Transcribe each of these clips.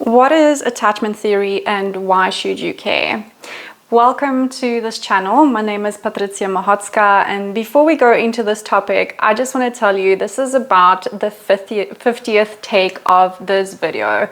What is attachment theory and why should you care? Welcome to this channel. My name is Patrycja Mahocka, and before we go into this topic, I just want to tell you this is about the 50th take of this video.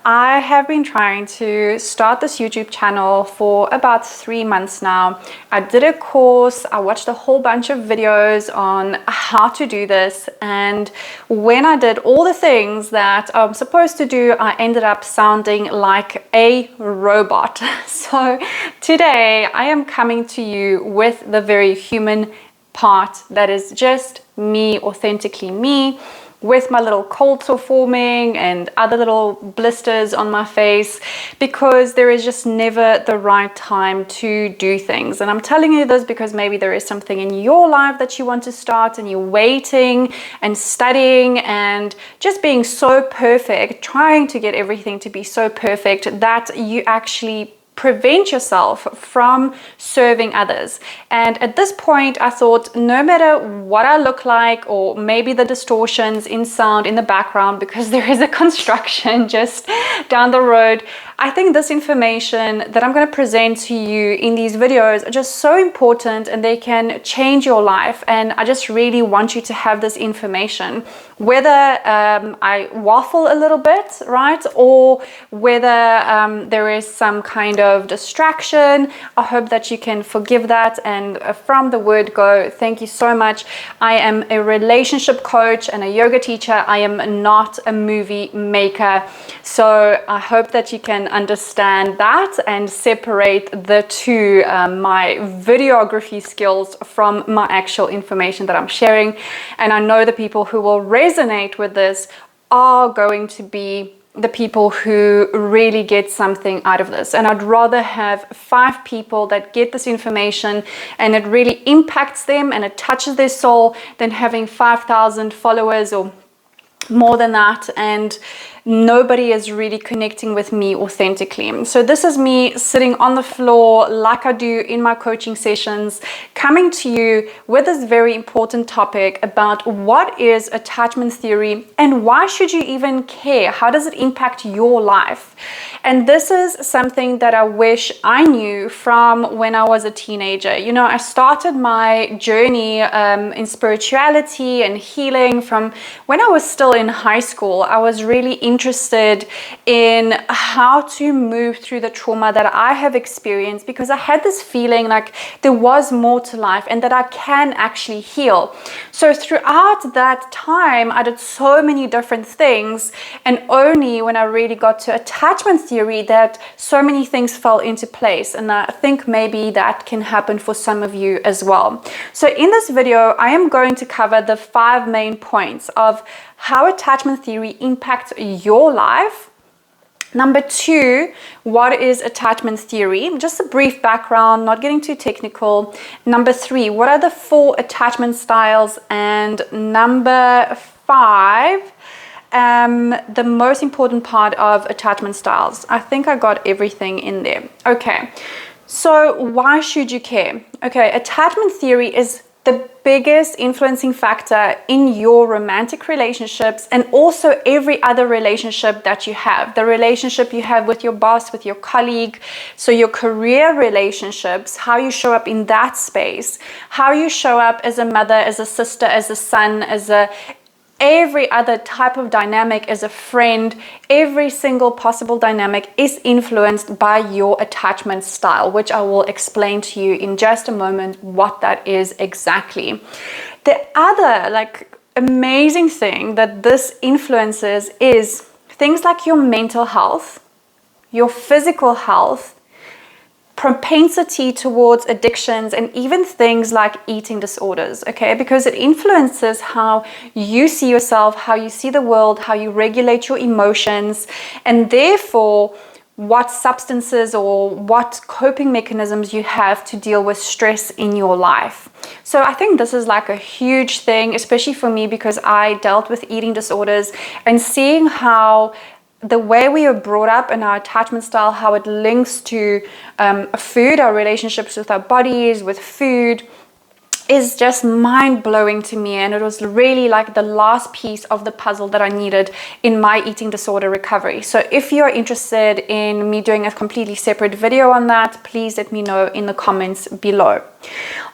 I have been trying to start this YouTube channel for about 3 months now. I did a course, I watched a whole bunch of videos on how to do this, and when I did all the things that I'm supposed to do, I ended up sounding like a robot. So today I am coming to you with the very human part that is just me, authentically me, with my little cold sore forming and other little blisters on my face, because there is just never the right time to do things. And I'm telling you this because maybe there is something in your life that you want to start and you're waiting and studying and just being so perfect, trying to get everything to be so perfect that you actually prevent yourself from serving others. And at this point I thought, no matter what I look like, or maybe the distortions in sound in the background because there is a construction just down the road, I think this information that I'm going to present to you in these videos are just so important and they can change your life. And I just really want you to have this information, whether I waffle a little bit, right, or whether there is some kind of distraction. I hope that you can forgive that. And from the word go, thank you so much. I am a relationship coach and a yoga teacher. I am not a movie maker. So I hope that you can understand that and separate the two, my videography skills from my actual information that I'm sharing. And I know the people who will resonate with this are going to be the people who really get something out of this. And I'd rather have 5 people that get this information and it really impacts them and it touches their soul than having 5,000 followers or more than that, and nobody is really connecting with me authentically. So this is me sitting on the floor like I do in my coaching sessions, coming to you with this very important topic about what is attachment theory and why should you even care? How does it impact your life? And this is something that I wish I knew from when I was a teenager. You know, I started my journey in spirituality and healing from when I was still in high school. I was really interested in how to move through the trauma that I have experienced, because I had this feeling like there was more to life and that I can actually heal. So throughout that time, I did so many different things, and only when I really got to attachment theory that so many things fell into place. And I think maybe that can happen for some of you as well. So in this video, I am going to cover the 5 main points of how attachment theory impacts your life. Number 2, what is attachment theory? Just a brief background, not getting too technical. Number 3, what are the 4 attachment styles? And number 5, the most important part of attachment styles. I think I got everything in there. Okay, so why should you care? Okay, attachment theory is the biggest influencing factor in your romantic relationships and also every other relationship that you have. The relationship you have with your boss, with your colleague, so your career relationships, how you show up in that space, how you show up as a mother, as a sister, as a son, as every other type of dynamic, as a friend. Every single possible dynamic is influenced by your attachment style, which I will explain to you in just a moment what that is exactly. The other amazing thing that this influences is things like your mental health, your physical health, propensity towards addictions, and even things like eating disorders, okay? Because it influences how you see yourself, how you see the world, how you regulate your emotions, and therefore what substances or what coping mechanisms you have to deal with stress in your life. So I think this is like a huge thing, especially for me, because I dealt with eating disorders, and seeing how the way we are brought up and our attachment style, how it links to food, our relationships with our bodies, with food, is just mind-blowing to me, and it was really like the last piece of the puzzle that I needed in my eating disorder recovery. So if you're interested in me doing a completely separate video on that, please let me know in the comments below.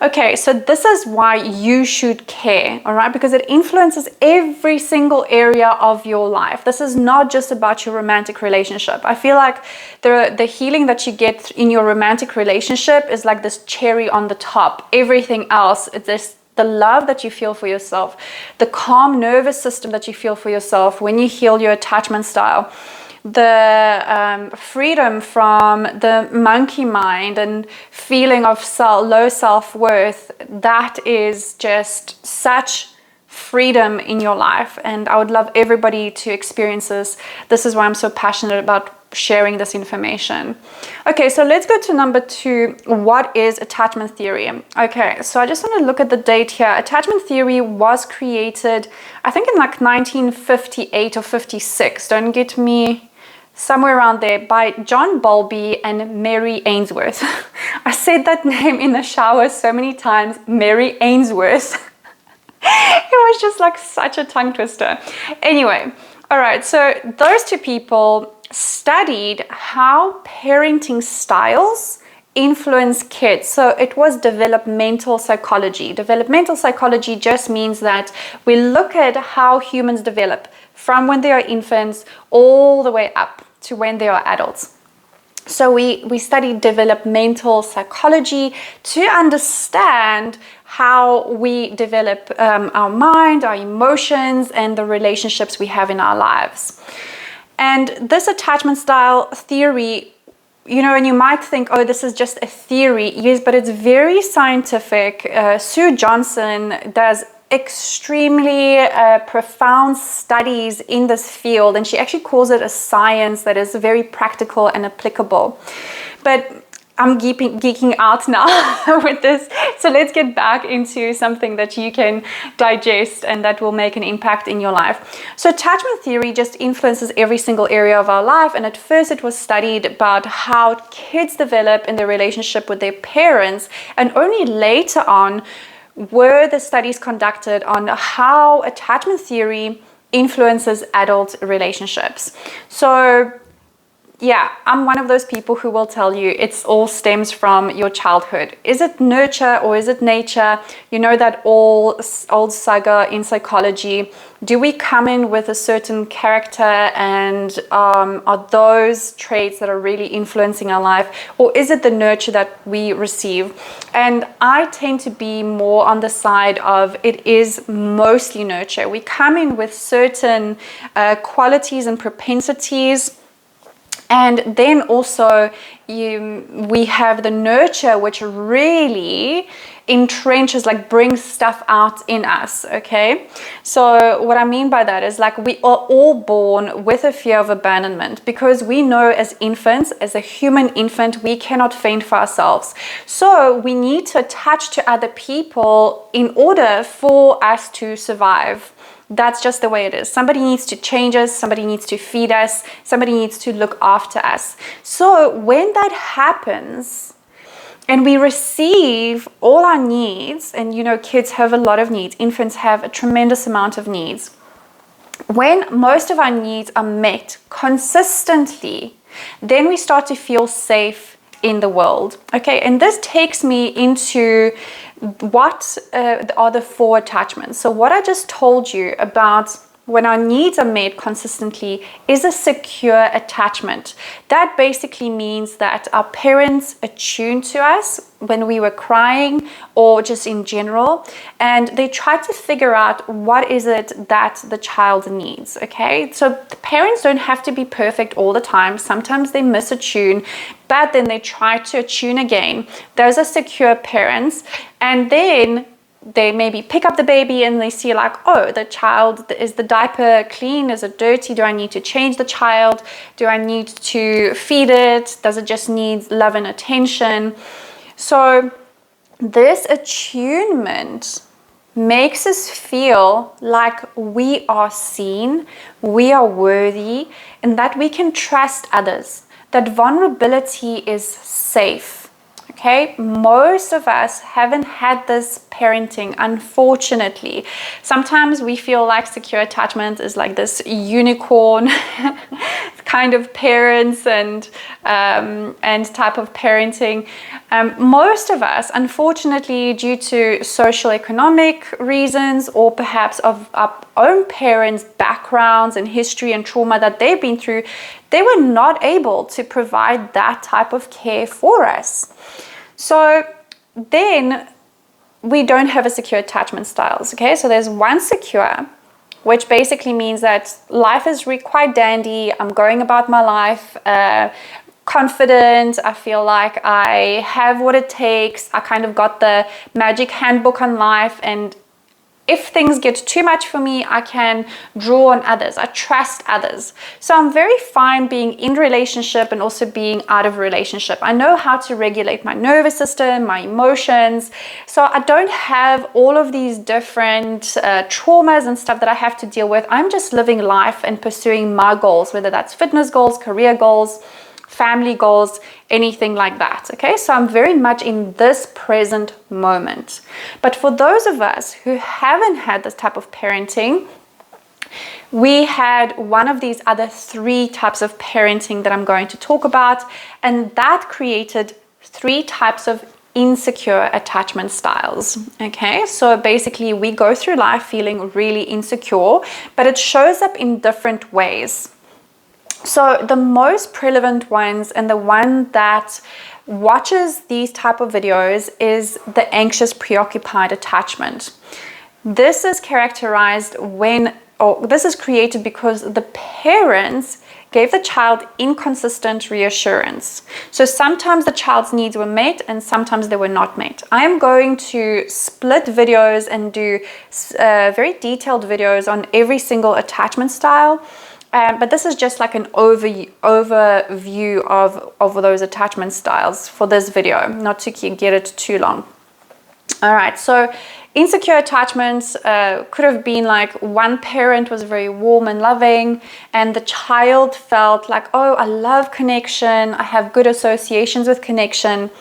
Okay, so this is why you should care, all right? Because it influences every single area of your life. This is not just about your romantic relationship. I feel like the healing that you get in your romantic relationship is like this cherry on the top. Everything else, it's this, the love that you feel for yourself, the calm nervous system that you feel for yourself when you heal your attachment style, the freedom from the monkey mind and feeling of low self-worth, that is just such freedom in your life. And I would love everybody to experience this. This is why I'm so passionate about sharing this information. Okay, so let's go to number 2. What is attachment theory? Okay, so I just want to look at the date here. Attachment theory was created, I think, in like 1958 or 56. Don't get me, somewhere around there, by John Bowlby and Mary Ainsworth. I said that name in the shower so many times, Mary Ainsworth. It was just like such a tongue twister. Anyway, all right, so those two people studied how parenting styles influence kids. So it was developmental psychology. Developmental psychology just means that we look at how humans develop from when they are infants all the way up to when they are adults. So we study developmental psychology to understand how we develop our mind, our emotions, and the relationships we have in our lives. And this attachment style theory, you know, and you might think, oh, this is just a theory. Yes, but it's very scientific. Sue Johnson does extremely profound studies in this field, and she actually calls it a science that is very practical and applicable. But I'm geeking out now with this, so let's get back into something that you can digest and that will make an impact in your life. So attachment theory just influences every single area of our life, and at first it was studied about how kids develop in their relationship with their parents, and only later on were the studies conducted on how attachment theory influences adult relationships. So yeah, I'm one of those people who will tell you it all stems from your childhood. Is it nurture or is it nature? You know that old saga in psychology. Do we come in with a certain character, and are those traits that are really influencing our life? Or is it the nurture that we receive? And I tend to be more on the side of it is mostly nurture. We come in with certain qualities and propensities. And then also we have the nurture, which really entrenches, like brings stuff out in us, okay? So what I mean by that is like we are all born with a fear of abandonment, because we know as infants, as a human infant, we cannot fend for ourselves. So we need to attach to other people in order for us to survive. That's just the way it is. Somebody needs to change us, somebody needs to feed us, somebody needs to look after us. So when that happens and we receive all our needs, and you know, kids have a lot of needs, infants have a tremendous amount of needs. When most of our needs are met consistently, then we start to feel safe in the world. Okay, and this takes me into what are the 4 attachments. So what I just told you about when our needs are met consistently is a secure attachment. That basically means that our parents attune to us when we were crying or just in general, and they try to figure out what is it that the child needs, okay? So the parents don't have to be perfect all the time. Sometimes they misattune, but then they try to attune again. Those are secure parents. And then they maybe pick up the baby and they see like, oh, the child, is the diaper clean? Is it dirty? Do I need to change the child? Do I need to feed it? Does it just need love and attention? So this attunement makes us feel like we are seen, we are worthy, and that we can trust others, that vulnerability is safe. Okay, most of us haven't had this parenting, unfortunately. Sometimes we feel like secure attachment is like this unicorn kind of parents and type of parenting. Most of us, unfortunately, due to social economic reasons or perhaps of our own parents' backgrounds and history and trauma that they've been through, they were not able to provide that type of care for us. So then we don't have a secure attachment styles. Okay, so there's one secure, which basically means that life is quite dandy. I'm going about my life confident. I feel like I have what it takes. I kind of got the magic handbook on life, and if things get too much for me, I can draw on others. I trust others. So I'm very fine being in relationship and also being out of relationship. I know how to regulate my nervous system, my emotions. So I don't have all of these different traumas and stuff that I have to deal with. I'm just living life and pursuing my goals, whether that's fitness goals, career goals, family goals, anything like that. Okay, so I'm very much in this present moment. But for those of us who haven't had this type of parenting, we had one of these other 3 types of parenting that I'm going to talk about, and that created 3 types of insecure attachment styles. Okay, so basically we go through life feeling really insecure, but it shows up in different ways. So the most prevalent ones, and the one that watches these type of videos, is the anxious preoccupied attachment. This is characterized this is created because the parents gave the child inconsistent reassurance. So sometimes the child's needs were met and sometimes they were not met. I am going to split videos and do very detailed videos on every single attachment style. But this is just like an overview of those attachment styles for this video, not to get it too long. All right, so insecure attachments could have been like one parent was very warm and loving, and the child felt like, oh, I love connection, I have good associations with connection.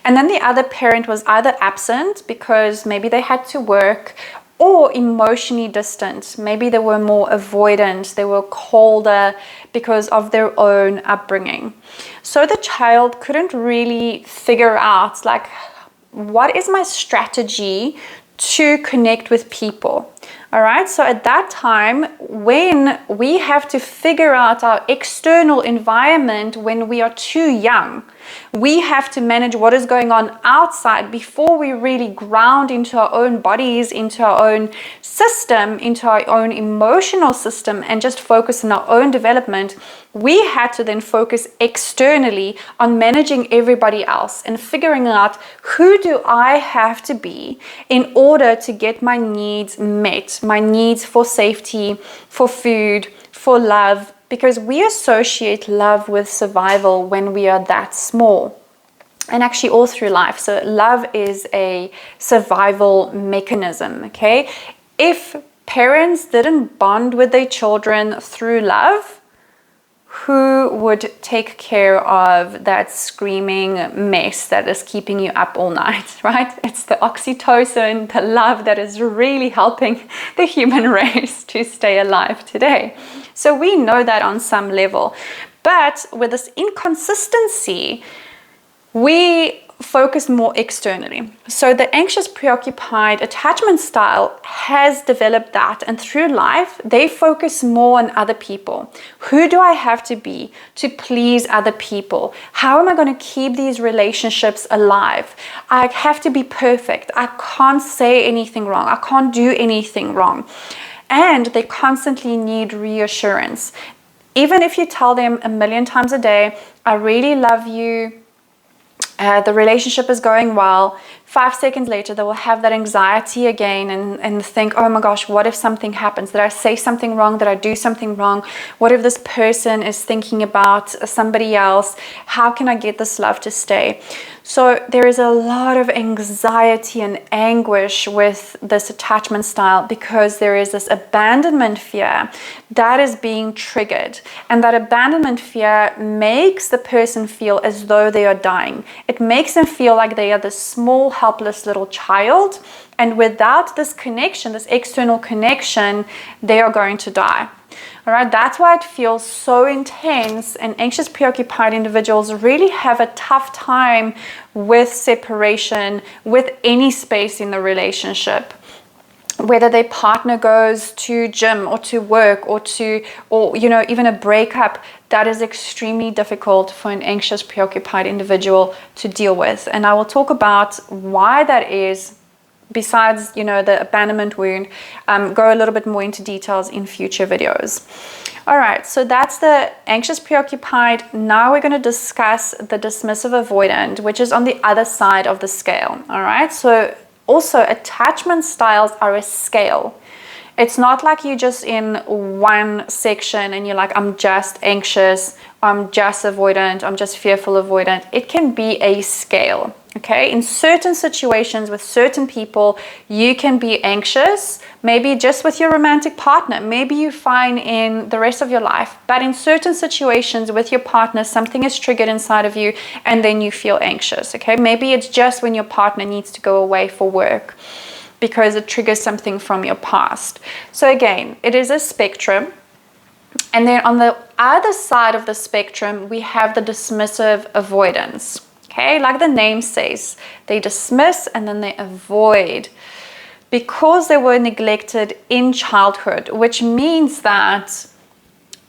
And then the other parent was either absent because maybe they had to work, or emotionally distant. Maybe they were more avoidant, they were colder because of their own upbringing. So the child couldn't really figure out, like, what is my strategy to connect with people? All right, so at that time, when we have to figure out our external environment when we are too young, we have to manage what is going on outside before we really ground into our own bodies, into our own system, into our own emotional system, and just focus on our own development. We had to then focus externally on managing everybody else and figuring out, who do I have to be in order to get my needs met, my needs for safety, for food, for love, because we associate love with survival when we are that small, and actually all through life. So love is a survival mechanism. Okay, if parents didn't bond with their children through love, who would take care of that screaming mess that is keeping you up all night, right? It's the oxytocin, the love that is really helping the human race to stay alive today. So we know that on some level. But with this inconsistency, we focus more externally. So the anxious preoccupied attachment style has developed that, and through life they focus more on other people. Who do I have to be to please other people? How am I going to keep these relationships alive? I have to be perfect. I can't say anything wrong. I can't do anything wrong. And they constantly need reassurance. Even if you tell them 1,000,000 times a day, I really love you, the relationship is going well, 5 seconds later, they will have that anxiety again and think, oh my gosh, what if something happens? Did I say something wrong? Did I do something wrong? What if this person is thinking about somebody else? How can I get this love to stay? So there is a lot of anxiety and anguish with this attachment style because there is this abandonment fear that is being triggered. And that abandonment fear makes the person feel as though they are dying. It makes them feel like they are this small, helpless little child. And without this connection, this external connection, they are going to die. All right, that's why it feels so intense, and anxious, preoccupied individuals really have a tough time with separation, with any space in the relationship. Whether their partner goes to gym or to work or even a breakup, that is extremely difficult for an anxious, preoccupied individual to deal with. And I will talk about why that is. Besides, the abandonment wound, go a little bit more into details in future videos. All right, so that's the anxious, preoccupied. Now we're going to discuss the dismissive avoidant, which is on the other side of the scale. All right, so also attachment styles are a scale. It's not like you're just in one section and you're like, I'm just anxious, I'm just avoidant, I'm just fearful avoidant. It can be a scale. Okay, in certain situations with certain people, you can be anxious, maybe just with your romantic partner. Maybe you find in the rest of your life, but in certain situations with your partner, something is triggered inside of you and then you feel anxious. Okay, maybe it's just when your partner needs to go away for work because it triggers something from your past. So again, it is a spectrum. And then on the other side of the spectrum, we have the dismissive avoidance. Okay, like the name says, they dismiss and then they avoid because they were neglected in childhood, which means that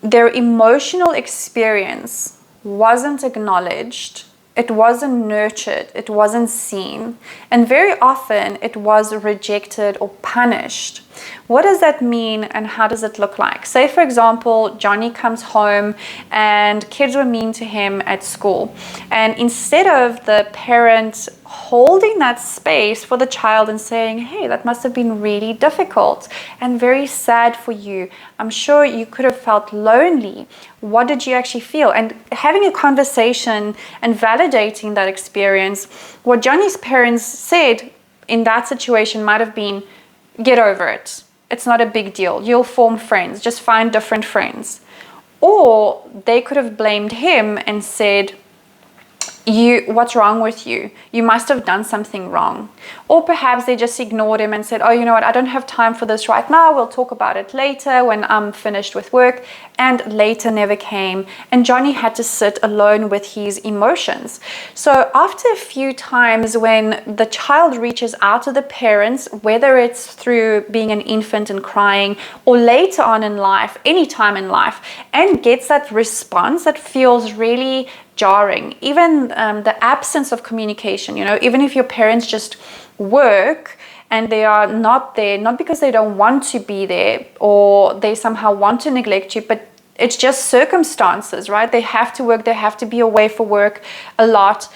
their emotional experience wasn't acknowledged, it wasn't nurtured, it wasn't seen, and very often it was rejected or punished. What does that mean and how does it look like? Say, for example, Johnny comes home and kids were mean to him at school. And instead of the parent holding that space for the child and saying, hey, that must have been really difficult and very sad for you. I'm sure you could have felt lonely. What did you actually feel? And having a conversation and validating that experience, what Johnny's parents said in that situation might have been, get over it. It's not a big deal. You'll form friends. Just find different friends. Or they could have blamed him and said, what's wrong with you? You must have done something wrong. Or perhaps they just ignored him and said, oh, you know what? I don't have time for this right now. We'll talk about it later when I'm finished with work. And later never came. And Johnny had to sit alone with his emotions. So after a few times when the child reaches out to the parents, whether it's through being an infant and crying or later on in life, any time in life, and gets that response that feels really jarring, even the absence of communication, even if your parents just work and they are not there, not because they don't want to be there or they somehow want to neglect you, but it's just circumstances, right? They have to work, they have to be away for work a lot.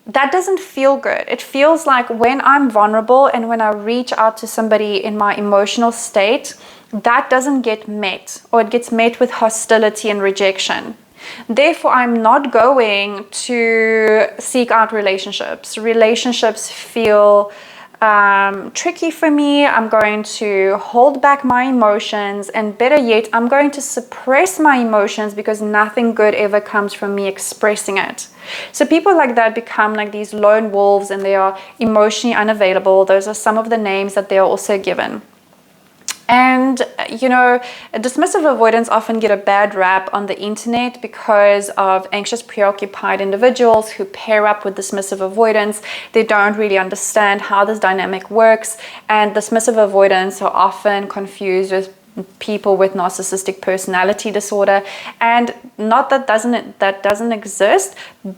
That doesn't feel good. It feels like when I'm vulnerable and when I reach out to somebody in my emotional state, that doesn't get met, or it gets met with hostility and rejection. Therefore, I'm not going to seek out relationships. Relationships feel tricky for me. I'm going to hold back my emotions, and better yet, I'm going to suppress my emotions because nothing good ever comes from me expressing it. So people like that become like these lone wolves, and they are emotionally unavailable. Those are some of the names that they are also given. And, dismissive avoidants often get a bad rap on the internet because of anxious, preoccupied individuals who pair up with dismissive avoidants. They don't really understand how this dynamic works, and dismissive avoidants are often confused with people with narcissistic personality disorder. And not that doesn't exist,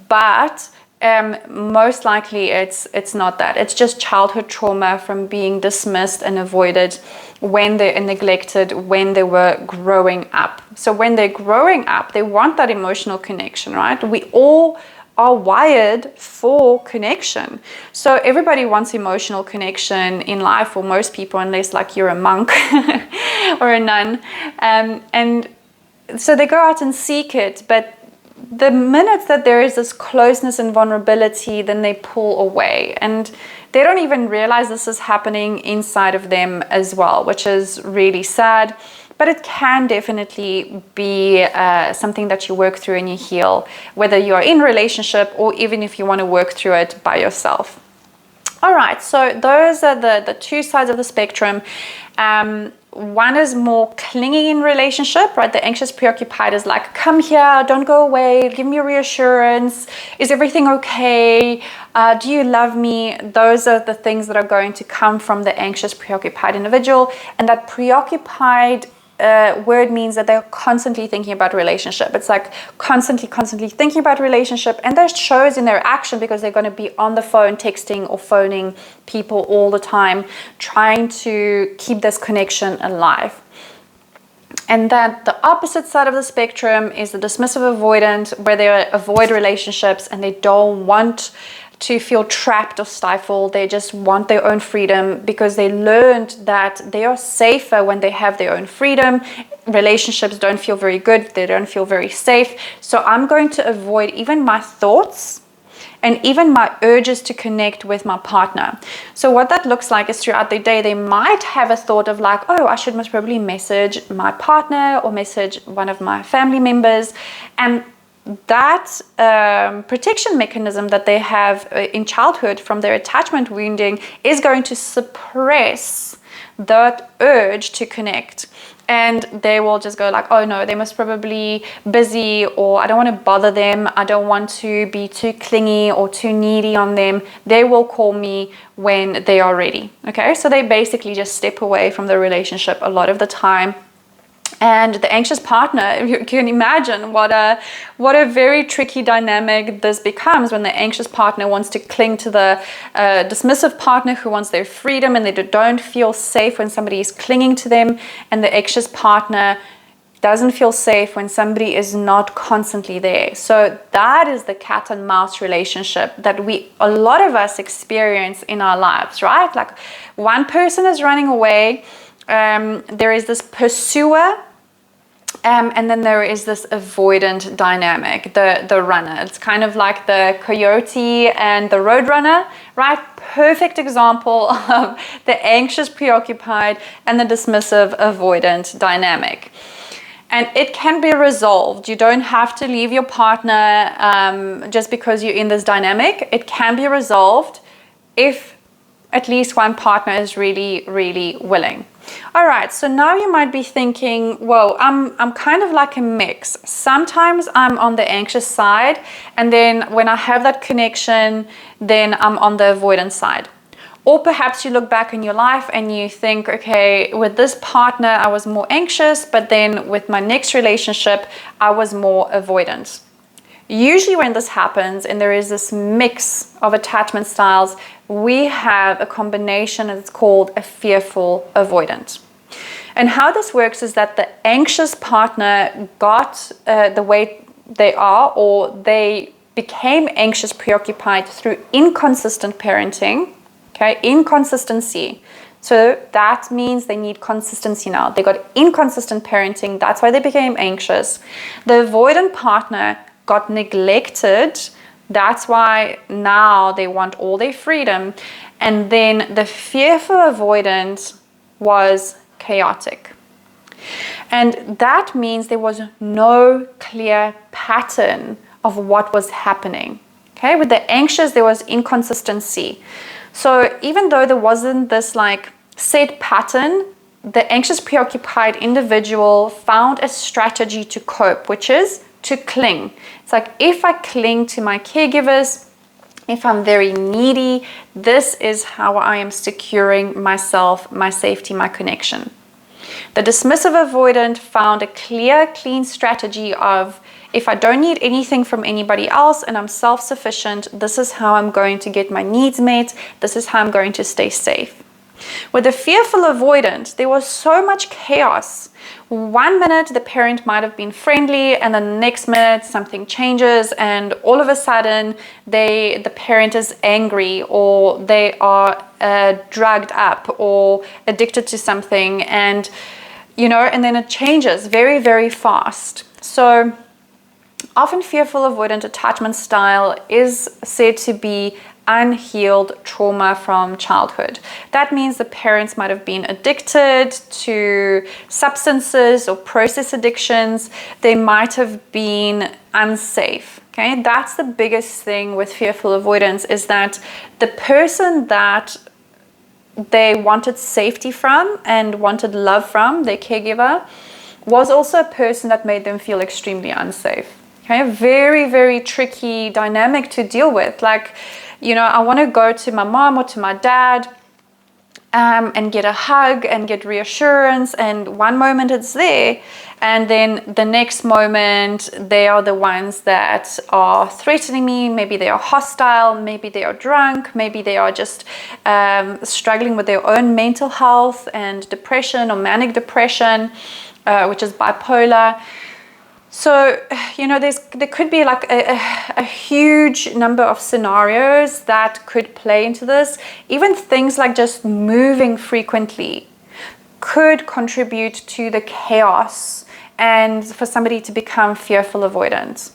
but most likely it's not that. It's just childhood trauma from being dismissed and avoided when they're neglected when they were growing up. So when they're growing up, they want that emotional connection, right? We all are wired for connection. So everybody wants emotional connection in life, or most people, unless like you're a monk or a nun. And so they go out and seek it, but the minute that there is this closeness and vulnerability, then they pull away, and they don't even realize this is happening inside of them as well, which is really sad. But it can definitely be something that you work through and you heal, whether you're in a relationship or even if you want to work through it by yourself. All right, so those are the two sides of the spectrum. One is more clingy in relationship, right? The anxious preoccupied is like, come here, don't go away, give me reassurance. Is everything okay? Do you love me? Those are the things that are going to come from the anxious preoccupied individual. And that preoccupied word means that they're constantly thinking about relationship. It's like constantly thinking about relationship, and that shows in their action because they're going to be on the phone, texting or phoning people all the time, trying to keep this connection alive. And then the opposite side of the spectrum is the dismissive avoidant, where they avoid relationships and they don't want to feel trapped or stifled. They just want their own freedom because they learned that they are safer when they have their own freedom. Relationships don't feel very good. They don't feel very safe. So I'm going to avoid even my thoughts and even my urges to connect with my partner. So what that looks like is throughout the day, they might have a thought of like, oh, I should most probably message my partner or message one of my family members. And that protection mechanism that they have in childhood from their attachment wounding is going to suppress that urge to connect. And they will just go like, oh no, they must probably busy, or I don't want to bother them. I don't want to be too clingy or too needy on them. They will call me when they are ready. Okay, so they basically just step away from the relationship a lot of the time. And the anxious partner, you can imagine what a very tricky dynamic this becomes when the anxious partner wants to cling to the dismissive partner who wants their freedom, and they don't feel safe when somebody is clinging to them. And the anxious partner doesn't feel safe when somebody is not constantly there. So that is the cat and mouse relationship that a lot of us experience in our lives, right? Like one person is running away. There is this pursuer, and then there is this avoidant dynamic, the runner. It's kind of like the coyote and the road runner, right? Perfect example of the anxious preoccupied and the dismissive avoidant dynamic. And it can be resolved. You don't have to leave your partner just because you're in this dynamic. It can be resolved if at least one partner is really, really willing. All right, so now you might be thinking, whoa, I'm kind of like a mix. Sometimes I'm on the anxious side, and then when I have that connection, then I'm on the avoidance side. Or perhaps you look back in your life and you think, okay, with this partner, I was more anxious, but then with my next relationship, I was more avoidant. Usually when this happens and there is this mix of attachment styles, we have a combination that's called a fearful avoidant. And how this works is that the anxious partner got the way they are, or they became anxious preoccupied through inconsistent parenting, okay, inconsistency. So that means they need consistency now. They got inconsistent parenting, that's why they became anxious. The avoidant partner got neglected, that's why now they want all their freedom. And then the fearful avoidant was chaotic. And that means there was no clear pattern of what was happening. Okay, with the anxious, there was inconsistency. So even though there wasn't this like set pattern, the anxious preoccupied individual found a strategy to cope, which is to cling. It's like, if I cling to my caregivers, if I'm very needy, this is how I am securing myself, my safety, my connection. The dismissive avoidant found a clear, clean strategy of, if I don't need anything from anybody else and I'm self-sufficient, this is how I'm going to get my needs met. This is how I'm going to stay safe. With the fearful avoidant, there was so much chaos. One minute the parent might have been friendly, and the next minute something changes, and all of a sudden the parent is angry, or they are drugged up or addicted to something, and and then it changes very, very fast. So often fearful avoidant attachment style is said to be unhealed trauma from childhood. That means the parents might have been addicted to substances or process addictions. They might have been unsafe. Okay, that's the biggest thing with fearful avoidance, is that the person that they wanted safety from and wanted love from, their caregiver, was also a person that made them feel extremely unsafe. Okay, very, very tricky dynamic to deal with. Like, I want to go to my mom or to my dad and get a hug and get reassurance, and one moment it's there, and then the next moment they are the ones that are threatening me. Maybe they are hostile, maybe they are drunk, maybe they are just struggling with their own mental health and depression or manic depression, which is bipolar. So, there could be like a huge number of scenarios that could play into this. Even things like just moving frequently could contribute to the chaos and for somebody to become fearful avoidant.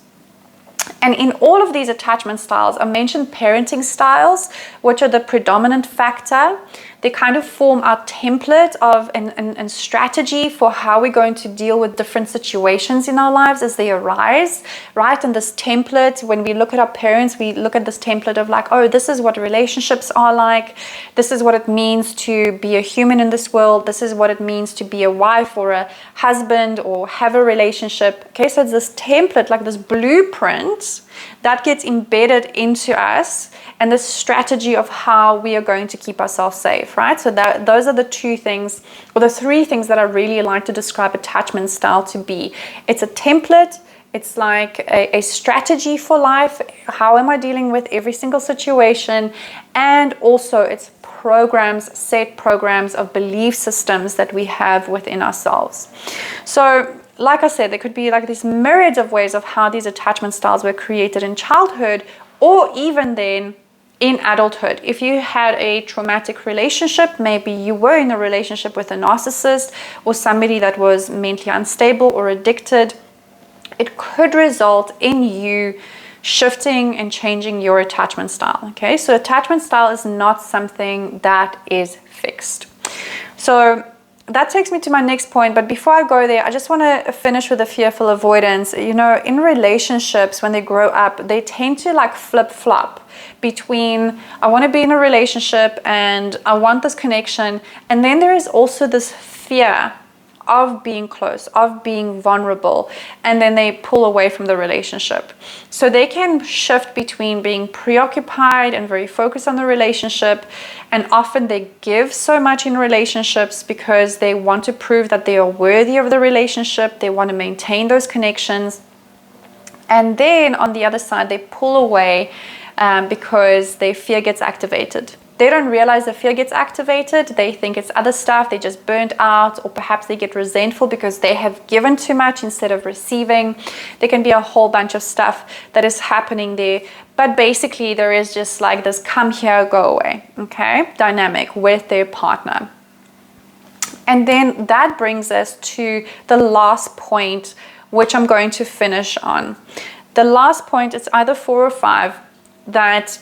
And in all of these attachment styles, I mentioned parenting styles, which are the predominant factor. They kind of form our template of and strategy for how we're going to deal with different situations in our lives as they arise, right? And this template, when we look at our parents, we look at this template of like, oh, this is what relationships are like. This is what it means to be a human in this world. This is what it means to be a wife or a husband or have a relationship. Okay, so it's this template, like this blueprint that gets embedded into us, and the strategy of how we are going to keep ourselves safe, right? So those are the two things, or the three things that I really like to describe attachment style to be. It's a template, it's like a strategy for life. How am I dealing with every single situation? And also it's set programs of belief systems that we have within ourselves. So like I said, there could be like these myriads of ways of how these attachment styles were created in childhood, or even then in adulthood. If you had a traumatic relationship, maybe you were in a relationship with a narcissist or somebody that was mentally unstable or addicted, it could result in you shifting and changing your attachment style. Okay, so attachment style is not something that is fixed. So that takes me to my next point, but before I go there, I just want to finish with the fearful avoidance. In relationships, when they grow up, they tend to like flip-flop between I want to be in a relationship and I want this connection, and then there is also this fear of being close, of being vulnerable, and then they pull away from the relationship. So they can shift between being preoccupied and very focused on the relationship, and often they give so much in relationships because they want to prove that they are worthy of the relationship, they want to maintain those connections, and then on the other side they pull away because their fear gets activated. They don't realize the fear gets activated. They think it's other stuff. They just burnt out, or perhaps they get resentful because they have given too much instead of receiving. There can be a whole bunch of stuff that is happening there. But basically, there is just like this come here, go away, okay, dynamic with their partner. And then that brings us to the last point, which I'm going to finish on. The last point is either 4 or 5, that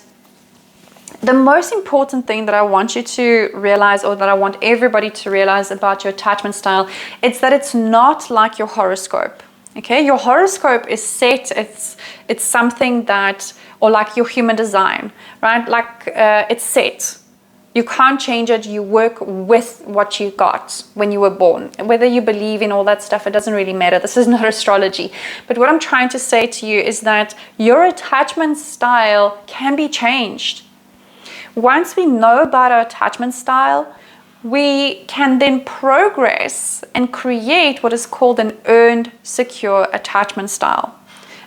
the most important thing that I want you to realize, or that I want everybody to realize about your attachment style, it's that it's not like your horoscope. Okay, your horoscope is set. It's something that, or like your human design, right? Like it's set. You can't change it. You work with what you got when you were born. Whether you believe in all that stuff, it doesn't really matter. This is not astrology. But what I'm trying to say to you is that your attachment style can be changed. Once we know about our attachment style, we can then progress and create what is called an earned, secure attachment style.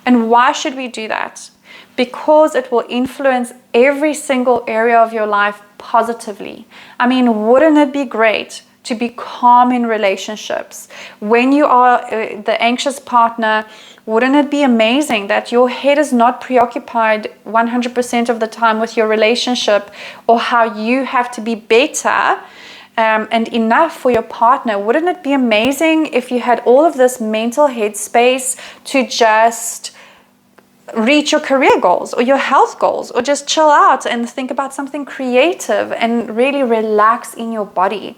And why should we do that? because it will influence every single area of your life positively. I mean, wouldn't it be great to be calm in relationships? When you are the anxious partner, wouldn't it be amazing that your head is not preoccupied 100% of the time with your relationship or how you have to be better and enough for your partner? Wouldn't it be amazing if you had all of this mental headspace to just reach your career goals or your health goals, or just chill out and think about something creative and really relax in your body?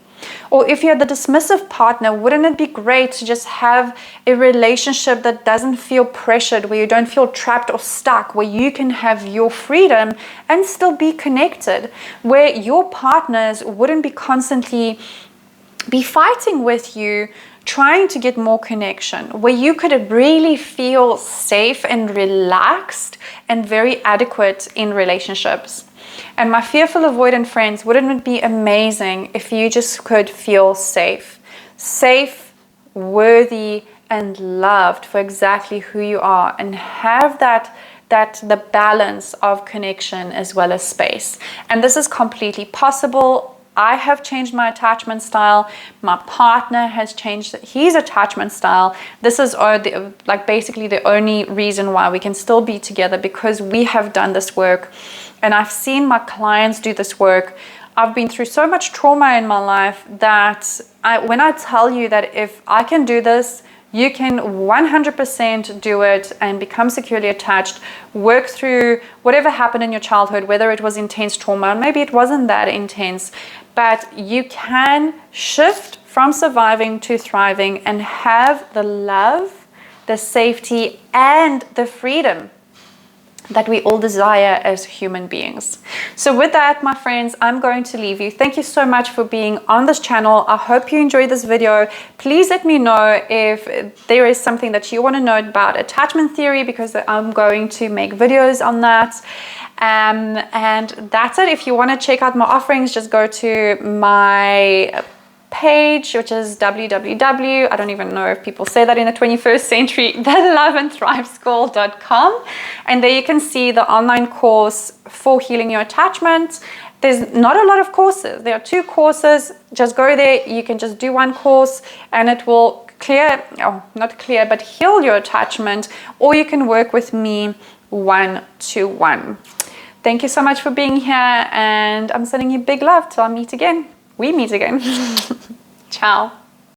Or if you're the dismissive partner, wouldn't it be great to just have a relationship that doesn't feel pressured, where you don't feel trapped or stuck, where you can have your freedom and still be connected, where your partners wouldn't be constantly be fighting with you, trying to get more connection, where you could really feel safe and relaxed and very adequate in relationships? And my fearful avoidant friends, wouldn't it be amazing if you just could feel safe, worthy, and loved for exactly who you are, and have that the balance of connection as well as space? And this is completely possible. I have changed my attachment style. My partner has changed his attachment style. This is basically the only reason why we can still be together, because we have done this work. And I've seen my clients do this work. I've been through so much trauma in my life that when I tell you that if I can do this, you can 100% do it and become securely attached, work through whatever happened in your childhood, whether it was intense trauma, maybe it wasn't that intense, but you can shift from surviving to thriving and have the love, the safety, and the freedom that we all desire as human beings. So with that, my friends, I'm going to leave you. Thank you so much for being on this channel. I hope you enjoyed this video. Please let me know if there is something that you want to know about attachment theory, because I'm going to make videos on that. And that's it. If you want to check out my offerings, just go to my page, which is www, I don't even know if people say that in the 21st century, theloveandthriveschool.com, and there you can see the online course for healing your attachment. There's not a lot of courses. There are 2 courses. Just go there. You can just do one course and it will heal your attachment, or you can work with me one-to-one. Thank you so much for being here, and I'm sending you big love till we meet again. Ciao.